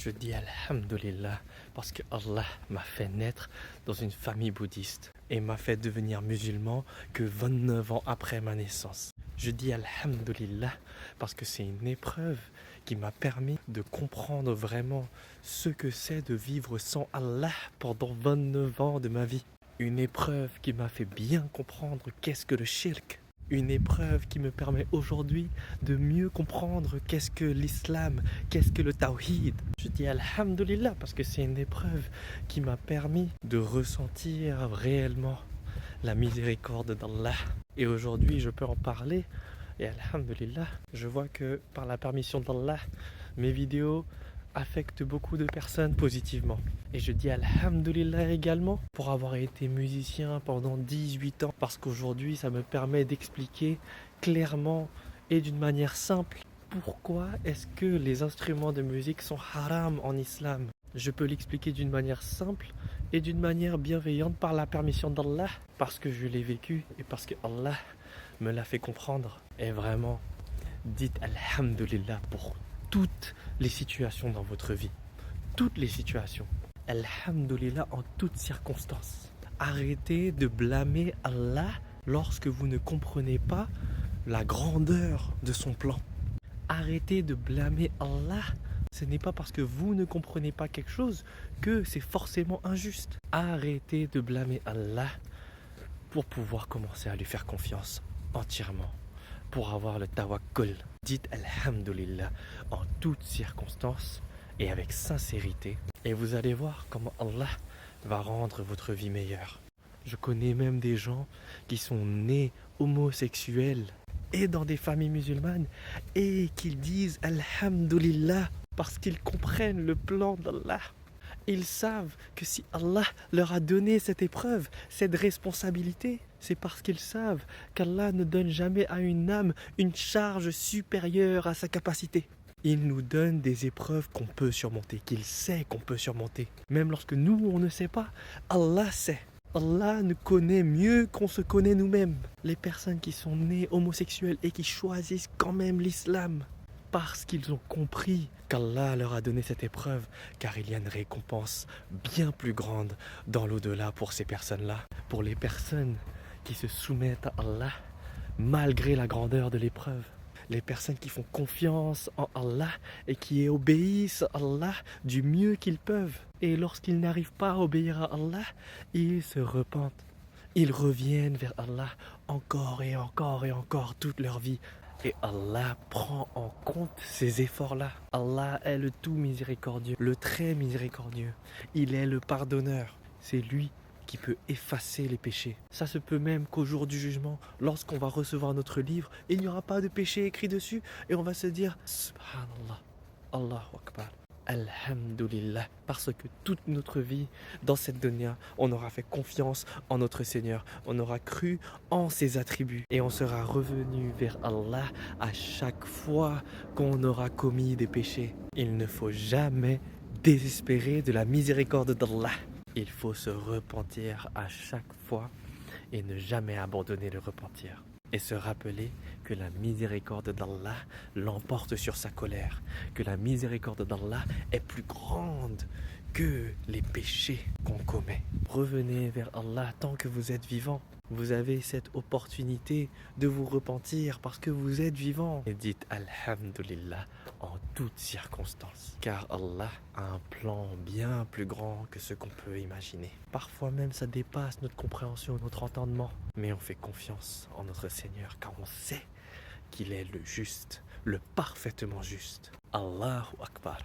Je dis Alhamdulillah parce que Allah m'a fait naître dans une famille bouddhiste et m'a fait devenir musulman que 29 ans après ma naissance. Je dis Alhamdulillah parce que c'est une épreuve qui m'a permis de comprendre vraiment ce que c'est de vivre sans Allah pendant 29 ans de ma vie. Une épreuve qui m'a fait bien comprendre qu'est-ce que le shirk. Une épreuve qui me permet aujourd'hui de mieux comprendre qu'est-ce que l'islam, qu'est-ce que le tawhid. Je dis alhamdulillah parce que c'est une épreuve qui m'a permis de ressentir réellement la miséricorde d'Allah. Et aujourd'hui, je peux en parler. Et alhamdulillah, je vois que par la permission d'Allah, mes vidéos affectent beaucoup de personnes positivement. Et je dis alhamdulillah également pour avoir été musicien pendant 18 ans parce qu'aujourd'hui ça me permet d'expliquer clairement et d'une manière simple pourquoi est-ce que les instruments de musique sont haram en islam. Je peux l'expliquer d'une manière simple et d'une manière bienveillante par la permission d'Allah parce que je l'ai vécu et parce que Allah me l'a fait comprendre. Et vraiment, dites alhamdulillah pour toutes les situations dans votre vie. Toutes les situations. Alhamdulillah en toutes circonstances. Arrêtez de blâmer Allah lorsque vous ne comprenez pas la grandeur de son plan. Arrêtez de blâmer Allah. Ce n'est pas parce que vous ne comprenez pas quelque chose que c'est forcément injuste. Arrêtez de blâmer Allah pour pouvoir commencer à lui faire confiance entièrement. Pour avoir le tawakkul. Dites alhamdulillah en toutes circonstances et avec sincérité. Et vous allez voir comment Allah va rendre votre vie meilleure. Je connais même des gens qui sont nés homosexuels et dans des familles musulmanes et qui disent alhamdulillah parce qu'ils comprennent le plan d'Allah. Ils savent que si Allah leur a donné cette épreuve, cette responsabilité, c'est parce qu'ils savent qu'Allah ne donne jamais à une âme une charge supérieure à sa capacité. Il nous donne des épreuves qu'on peut surmonter, qu'il sait qu'on peut surmonter. Même lorsque nous, on ne sait pas, Allah sait. Allah nous connaît mieux qu'on se connaît nous-mêmes. Les personnes qui sont nées homosexuelles et qui choisissent quand même l'islam, parce qu'ils ont compris qu'Allah leur a donné cette épreuve, car il y a une récompense bien plus grande dans l'au-delà pour ces personnes-là. Pour les personnes qui se soumettent à Allah, malgré la grandeur de l'épreuve. Les personnes qui font confiance en Allah et qui obéissent à Allah du mieux qu'ils peuvent. Et lorsqu'ils n'arrivent pas à obéir à Allah, ils se repentent. Ils reviennent vers Allah encore et encore et encore toute leur vie. Et Allah prend en compte ces efforts-là. Allah est le tout miséricordieux, le très miséricordieux. Il est le pardonneur. C'est lui qui peut effacer les péchés. Ça se peut même qu'au jour du jugement, lorsqu'on va recevoir notre livre, il n'y aura pas de péché écrit dessus et on va se dire Subhanallah, Allahu Akbar, Alhamdulillah, parce que toute notre vie dans cette dunya, on aura fait confiance en notre Seigneur, on aura cru en ses attributs et on sera revenu vers Allah à chaque fois qu'on aura commis des péchés. Il ne faut jamais désespérer de la miséricorde d'Allah. Il faut se repentir à chaque fois et ne jamais abandonner le repentir. Et se rappeler que la miséricorde d'Allah l'emporte sur sa colère. Que la miséricorde d'Allah est plus grande que les péchés qu'on commet. Revenez vers Allah tant que vous êtes vivant. Vous avez cette opportunité de vous repentir parce que vous êtes vivant. Et dites Alhamdulillah en toutes circonstances. Car Allah a un plan bien plus grand que ce qu'on peut imaginer. Parfois même ça dépasse notre compréhension, notre entendement. Mais on fait confiance en notre Seigneur car on sait qu'il est le juste, le parfaitement juste. Allahu Akbar.